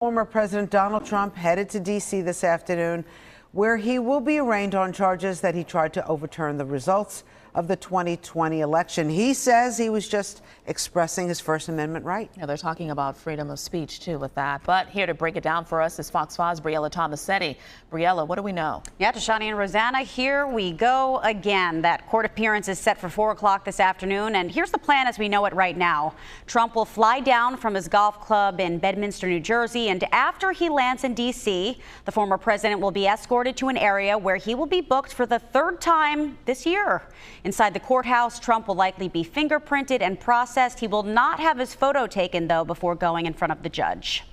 Former President Donald Trump headed to D.C. this afternoon, where he will be arraigned on charges that he tried to overturn the results of the 2020 election. He says he was just expressing his First Amendment right. Yeah, they're talking about freedom of speech, too, with that. But here to break it down for us is Fox 5's Briella Tomasetti. Briella, what do we know? Yeah, Tashani and Rosanna, here we go again. That court appearance is set for 4 o'clock this afternoon. And here's the plan as we know it right now. Trump will fly down from his golf club in Bedminster, New Jersey. And after he lands in D.C., the former president will be escorted to an area where he will be booked for the 3rd time this year. Inside the courthouse, Trump will likely be fingerprinted and processed. He will not have his photo taken, though, before going in front of the judge.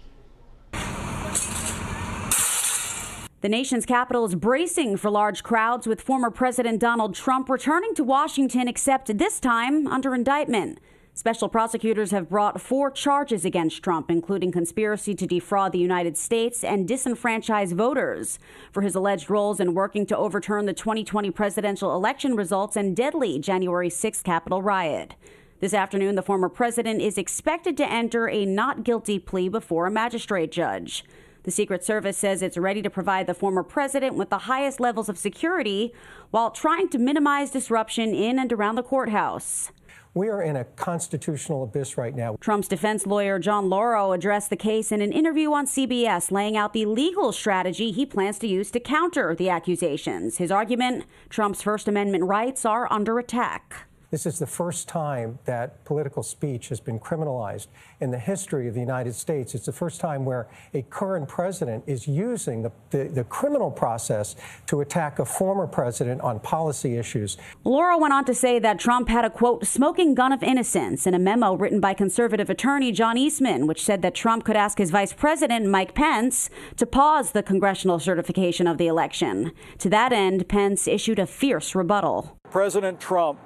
The nation's capital is bracing for large crowds, with former President Donald Trump returning to Washington, except this time under indictment. Special prosecutors have brought 4 charges against Trump, including conspiracy to defraud the United States and disenfranchise voters for his alleged roles in working to overturn the 2020 presidential election results and deadly January 6th Capitol riot. This afternoon, the former president is expected to enter a not guilty plea before a magistrate judge. The Secret Service says it's ready to provide the former president with the highest levels of security while trying to minimize disruption in and around the courthouse. We are in a constitutional abyss right now. Trump's defense lawyer John Lauro addressed the case in an interview on CBS, laying out the legal strategy he plans to use to counter the accusations. His argument, Trump's First Amendment rights are under attack. This is the first time that political speech has been criminalized in the history of the United States. It's the first time where a current president is using the criminal process to attack a former president on policy issues. Laura went on to say that Trump had a, quote, smoking gun of innocence in a memo written by conservative attorney John Eastman, which said that Trump could ask his vice president, Mike Pence, to pause the congressional certification of the election. To that end, Pence issued a fierce rebuttal. President Trump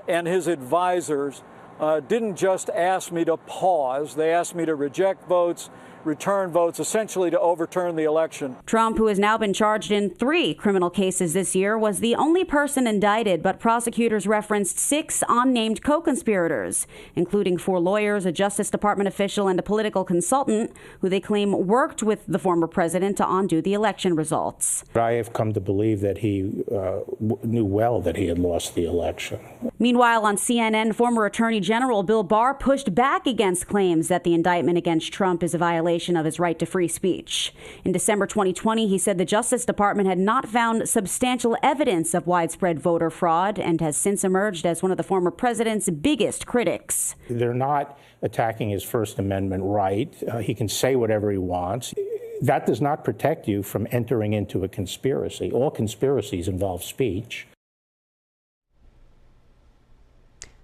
and his advisors didn't just ask me to pause. They asked me to reject votes, return votes, essentially to overturn the election. Trump, who has now been charged in 3 criminal cases this year, was the only person indicted, but prosecutors referenced 6 unnamed co-conspirators, including 4 lawyers, a Justice Department official, and a political consultant who they claim worked with the former president to undo the election results. I have come to believe that he knew well that he had lost the election. Meanwhile, on CNN, former Attorney General Bill Barr pushed back against claims that the indictment against Trump is a violation of his right to free speech. In December 2020, he said the Justice Department had not found substantial evidence of widespread voter fraud and has since emerged as one of the former president's biggest critics. They're not attacking his First Amendment right. He can say whatever he wants. That does not protect you from entering into a conspiracy. All conspiracies involve speech.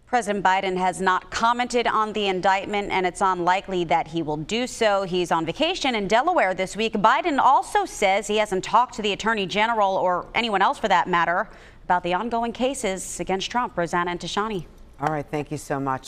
President Biden has not commented on the indictment, and it's unlikely that he will do so. He's on vacation in Delaware this week. Biden also says he hasn't talked to the Attorney General, or anyone else for that matter, about the ongoing cases against Trump. Rosanna and Tashani. All right, thank you so much.